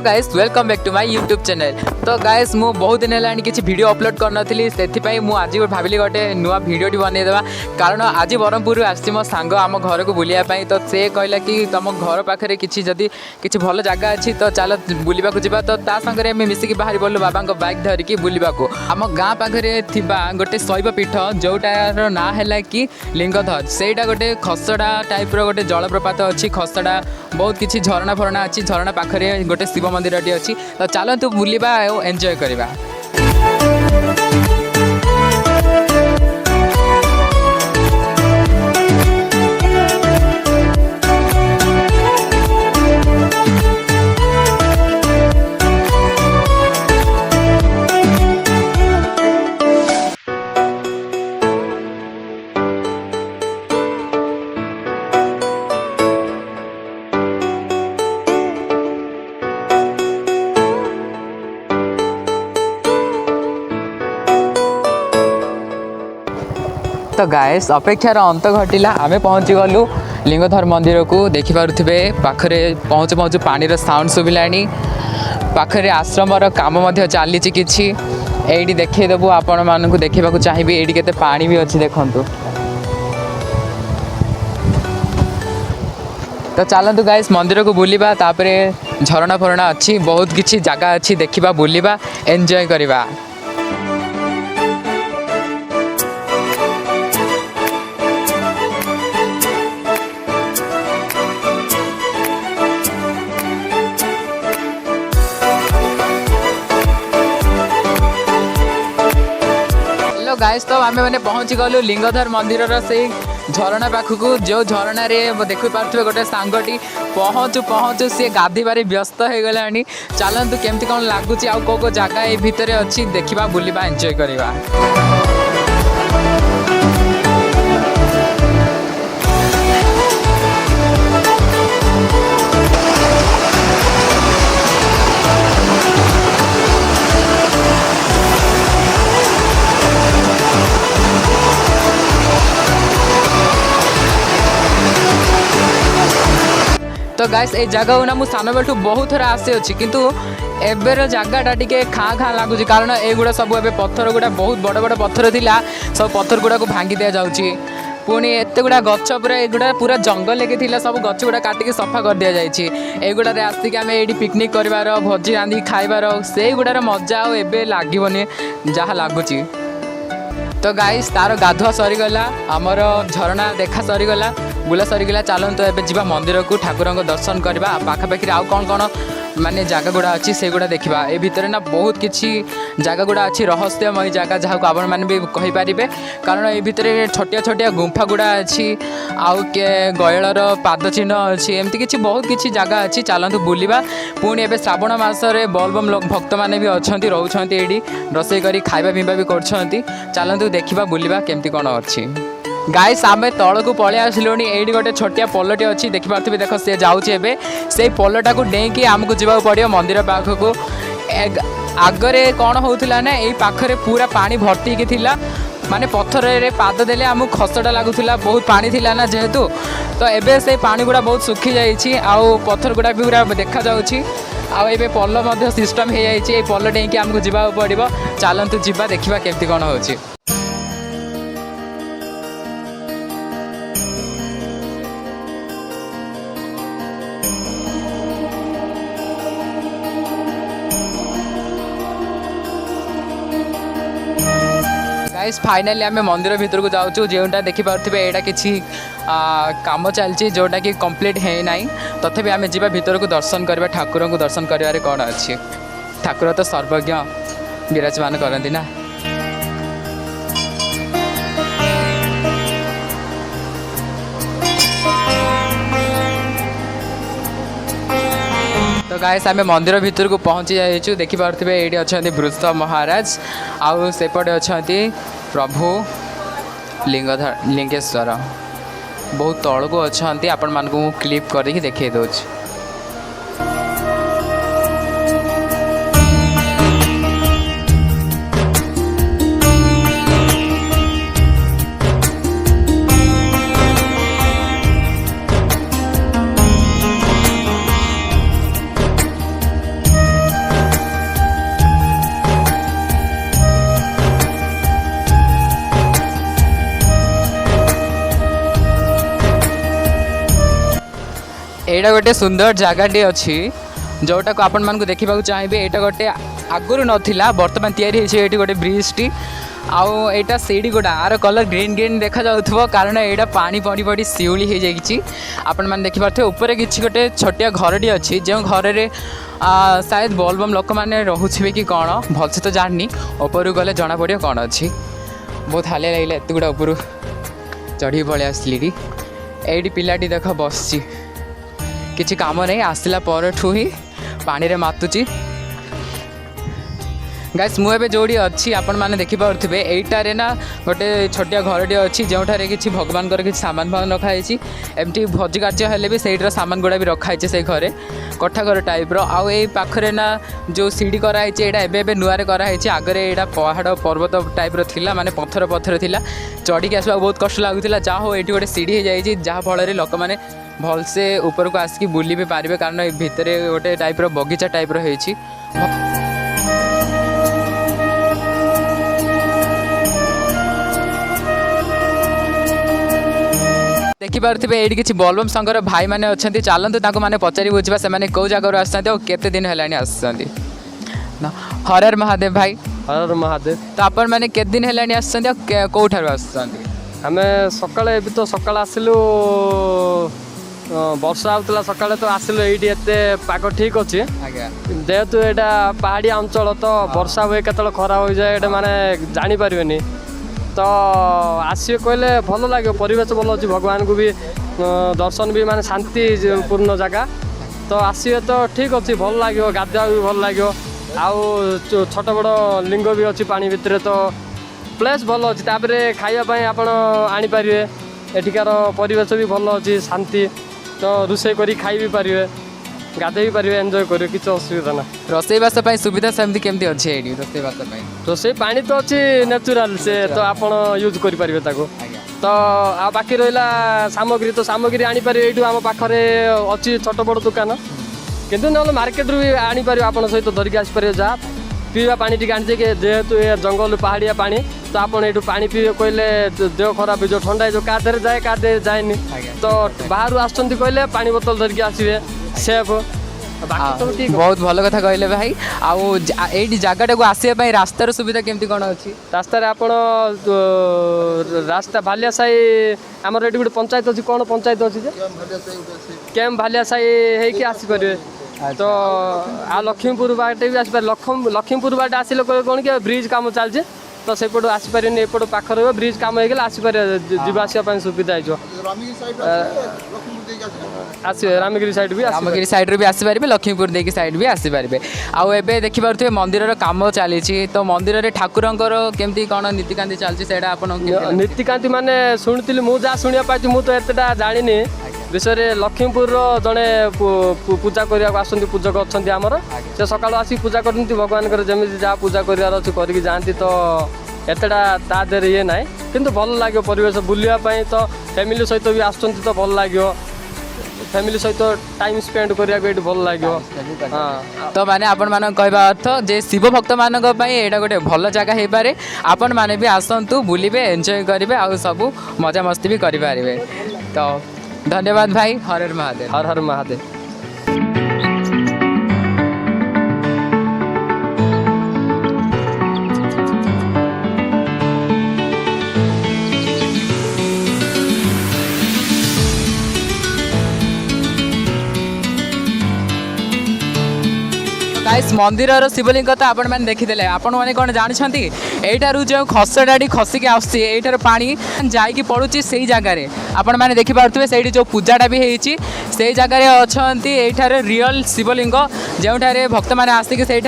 Guys welcome back to my YouTube channel. तो guys मु बहुत दिन है किसी वीडियो अपलोड करनी से आज भाविली गोटे नुआ वीडियो बनईदेवा कारण आज ब्रह्मपुर आसी मो सांग आम घर को बुलायापाई। तो से कहला कि तुम घर पाखे किसी जदि किसी भल जगह अच्छी तो चल बुलवा जा। तो सागर मिसिकी बाहरी पड़ू बाबा बाइक धरिकी बुलवा आम गाँ पाखे गोटे शैव पीठ जोटार ना है कि लिंगधर सेटा गोटे खसड़ा टाइप रोटे जलप्रपात अच्छी खसड़ा बहुत किसी झरणा फरणा अच्छी झरणा पाखे गोटे शिव मंदिर अच्छी। तो चलतु बुलवा और एंजॉय करवा। तो गाइस अपेक्षार अंत घटिला आमे पहुँची गलु लिंगधर मंदिर को देखिपे पाखरे पहुँचु पहुँचु पानी साउंड शुभिलानी पाखरे आश्रमर काम चली किसी ये देखदेबू आपण मानक देखा चाहिए ये केते पानी भी अच्छी देखु। तो चलतु गाइस मंदिर को बुलवा तापरे झरणा फरणा अच्छी बहुत किसी जगह अच्छी देखा बुलवा एंजॉय करवा। गाइस तो आम मैंने पहुँची गलु लिंगधर मंदिर से झरणा पाखक जो झरण देखी पारे गोटे सांगटी पहुँचु पहुँचु सी गाधीबारे व्यस्त हो गला। चलतु केमती कौन लगुच आउ को जगह ये भितर अच्छी देखा बुलवा एंजॉय करवा। तो गाइस ए जगह ना मुझे सान बेलू बहुत थर आसी अच्छी किंतु एबर जगहटा टी खाँ खाँ लगुच कारण एगुड़ा सब ए पत्थर गुड़ा बहुत बड़ बड़ पत्थर थिला सब पत्थर गुड़ा को भांगी दि जाऊँगी पुणी एत गुड़ा गच पूरा एगुड़ा पूरा जंगल लेके सब गच गुड़ा काटिक सफा कर दि जाए एगुड़े आसिक आम ये पिकनिक कर भोजी रांधिक खाइबार से गुड़ार मजा आबे लगे जहाँ लगुच। तो गाइस तार गाधुआ सरीगला आमर झरणा देखा सरीगला बुला सरीगला। चलतु एबे जीवा मंदिर को ठाकुर दर्शन करवा पाखापाखि आउ कौन कौन माने जगह गुड़ा अच्छी से गुड़ा देखा ए भितर ना बहुत किसी जगह गुड़ा अच्छी रहस्यमय जगह जहाँ को आपण मैंने भी कहींपारे कारण ये भितर छोटिया छोटिया गुंफा गुड़ा अच्छी आउ के गयलर पाद चिन्ह अच्छी एमती किसी बहुत किसी जगह अच्छी। चलतु बुलवा पुणी एवं श्रावण मसरे बलबम भक्त मैंने भी अच्छा रोच ये रोषे कर खाଇବା पिवा भी कर। चलतु देखा बुलवा केमती कौन अच्छी। गाइस आम तल को पलि आसलु ये गोटे छोटिया पोलटे अच्छी देखिपे देख सी जाऊँचे से पोलटा को डेईकी आमको जावाक पड़ो मंदिर पाखक आगरे कौन होता ना यही पाखरे पूरा पानी भर्ती थिला माने पत्थर रे पाद देले आमको खसटा लगुला बहुत पानी थिला ना जेहेतु तो एबे से पानी गुड़ा बहुत सुखी जाइए आउ पत्थर गुड़ा भी पूरा देखा जाउछि आउ एबे पल्ल मध्य सिस्टम हो जाइए पल्ल डेईकी आमको जावाक पड़ो। चलतु जीवा देखा केमती कौन होछि। गाइस फाइनाली आम मंदिर भीतर को जाऊँ जोटा देखिपे यहाँ किसी काम चलती जोटा कि कंप्लीट है ना तथापि आम जा भीतर को दर्शन करवा ठाकुर को दर्शन कर कौन अच्छी ठाकुर तो सर्वज्ञ विराजमान करती ना। तो गाइस आम मंदिर भीतर को पहुँची जाइए देखिपे ये अच्छा वृष महाराज आउ सेपटे अच्छा प्रभु लिंगधर लिंगेश्वर बहुत तल को अच्छा आपण मान को क्लिप करके देखे दूँ। एटा गोटे सुंदर जगहटे अच्छी जोटा को आपण मानक देखा चाहिए। यहाँ गोटे आगुरी नाला बर्तमान या गोटे ब्रिज टी आईटा सीढ़ी गुड़ा आर कलर ग्रीन ग्रीन देखा जाऊँ कारण यहाँ पानी पड़ी पड़ी शिउली हो जाइए। आपण मैंने देखिपे ऊपर किसी गोटे छोटिया घरटी अच्छी जो घर में शायद बोलबम लोक मैंने रोचे कि कौन भलसे तो जाननी ऊपर गले जना पड़ो कौन अच्छी। बहुत हालिया लगे एत गुड़ा ऊपर चढ़ी पलि आसली ये पिलाटी देख बस किसी काम नहीं आसला परठू ही पानी रे मातुची। गाइस मुझे जोड़ी अच्छी आपण मैंने देखिपे यहीटारे ना गोटे छोटिया घरटे अच्छी जो कि भगवान किसी सामान फान रखाई एमती भोजी कार्य हेले भी सहीटर सामान गुड़ा भी रखाई से घरे कठा घर टाइप्र आउ यही पाखे ना जो सीढ़ी कराई एवं नुआ कराई आगे यहाँ पहाड़ पर्वत टाइप्र थिला माने पत्थर पत्थर थिला चढ़ी के आसवा बहुत कष्ट लगुला जहाँ हो ये गोटे सीढ़ी हो जाए जहाँफल लोक मैंने भलसे ऊपर को आसिक बुली भी पारे कारण भितर गोटे टाइप्र बगीचा टाइप्र होती। देखिपे ये किसी बोलबम संघर भाई मैंने अच्छा चलतु मैंने पचारि बुझा से कौ जगह आते दिन है हर महादेव भाई हर महादेव। तो आपण मैंने केत दिन है कौठार आम सकाଳେ तो सकाळ आसिलु वर्षा होता सकाଳେ तो आसिलु ये पाग ठीक अच्छे जेहेतु यहाँ पहाड़िया अंचल तो वर्षा हुए केतल खरा हो जाए माने जानी पारे तो आसिए कहले भल लगे परिवेश भल अच्छी भगवान को भी दर्शन भी माने शांतिपूर्ण जगह तो आसिए तो ठीक अच्छे भल लगे गाधुआ भी भल लगे आउ छोट बड़ लिंग भी अच्छी पानी भितर तो प्लेस भल अच्छी तापर खावाई आपण आनीपर एठिकार परिवेश भी भल अच्छी शांति तो रोषे कर खाई भी पारे गाधे भी पारे एंजॉय करें किसी असुविधा ना। रोषेईवास सुविधा सेमती केमती अच्छे रोषेईवास रोषे पानी तो अच्छी नेचुराल से तो आपड़ यूज करें तो आ बाकी रहा सामग्री तो सामग्री आनीपर ये आम पाखे अच्छी छोट बड़ दुकान किंतु ना मार्केट रू भी आनीपर आप सहित धरिकी आसपर जहाँ पीवा पानी टी आनी जेहेतु ये जंगल पहाड़िया पानी तो आप ये पानी पीवे कहले देह खराब जो ठंडा जो क्या जाए क्या जाए तो बाहर आसुँच कहले पानी बोतल धरिकी आसवे सेफ बहुत भल कथा कहले भाई आउ जगटा को आसवाई रास्तार सुविधा केमती कौन अच्छी रास्तार आप रास्ता भालिया साई आमर ये गोटे पंचायत अच्छी कौन पंचायत अच्छी कैम भालिया साई होगी आसपारे तो आ लक्ष्मीपुर बाटे भी आसपारे लक्ष्मीपुर बाटे आसिले कौन कि ब्रिज काम चलছে तो सेपट आसपारे एपट पाख रहा ब्रिज काम होगा आसपारे जावासवाई सुविधा हो आसवे रामगिरी साइड भी आसपारे लक्ष्मीपुर देखिए साइड भी आसपारे आउ एबे देखि पारुथे मंदिर काम चली तो मंदिर रे ठाकुरंकर केमती कौन नीतिकांति चलछि सेडा आपण नीतिकांति माने सुनिथिली मु जा सुनिया पाइछि मु तो एतटा जानिनी विषय लक्ष्मीपुर जड़े पूजा करने आसती पूजक अच्छा आमर से सका आसिक पूजा करती भगवान जमी जहाँ पूजा करार अच्छी करके जाती तो एतटा ता देर ये ना किंतु भल लगे परिवेश बुलापाई तो फैमिली सहित भी आसुँच तो भल लगे फैमिली सहित टाइम स्पेंड करा भल लगे। हाँ तो माने आपण मान कहवा अर्थ जे शिव भक्त मान यहाँ गोटे भल जगह हो पारे आपण मैंने भी आसतु बुलिबे एंजॉय करेंगे आउ सब मजा मस्ती भी करें। तो धन्यवाद भाई हर हर महादेव हर हर महादेव। गाइस मंदिर शिवलिंग तो आपण मैंने देखीदे आपण मैंने कौन जानते यहीठार जो खसटाटी खसिकी आसार पानी जाकि पड़ुची से जगार आपण मैंने देखिपे से जो पूजाटा भी होती से जगार अच्छा यहीठार रियल शिवलिंग जो भक्त मैंने आसिक से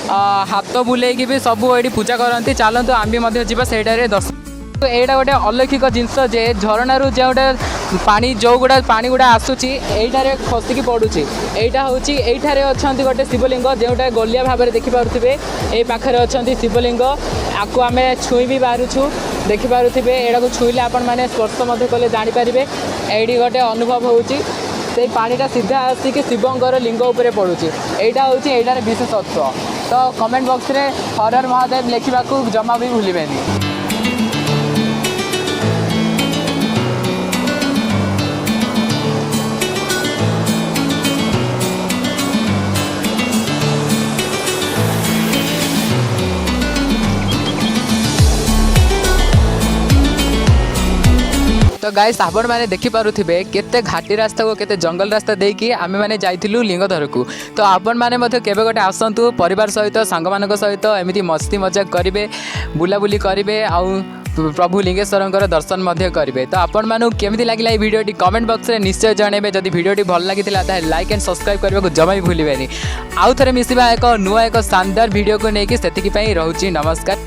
हाथ बुलेकी भी सब ये पूजा करती चलतु आम भी जावा से दर्शन तो यहाँ गोटे अलौकिक जिनस जे झरणार जो पानी जो गुड़ा पानी गुड़ा आसूची यहीठार खसिकी पड़ुची यहाँ हूँ यहीठार अच्छा गोटे शिवलिंग जोटा गलिया भाव में देखिपे ये पाखे अच्छा शिवलिंग आपको आम छुई भी पारुछु देखिपे यहाँ को छुईले आपण मैंने स्पर्श कले जानीपारे ये गोटे अनुभव होची से पानीटा सीधा आसिक शिवंकर लिंग उपर पड़ुची यहाँ हूँ यहीठार विशेषत्व। तो कमेंट बॉक्स रे हर हर महादेव लिखा जमा भी भूलें। तो गाइस आपण मैंने देखिपे केते घाटी रास्ता को केते जंगल रास्ता देकी आमे मैंने जाइथिलु लिंगधर को। तो आपण मैंने मध्य केबे गोटे आसंतु परिवार सहित सांग मानक सहित एमिति मस्ती मजाक करिवे बुलाबुली करिवे आउ प्रभु लिंगेश्वर दर्शन मध्य करेंगे। तो आपण मानू केमिति लागला ये वीडियोटी कमेंट बॉक्स में निश्चय जनइबे। जदि वीडियोटी भल लगी लाइक एंड सब्सक्राइब करने को जमा भी भूलें। आउ थे मिसिबा एक नुआ एक शानदार वीडियो को लेकिन से रोची नमस्कार।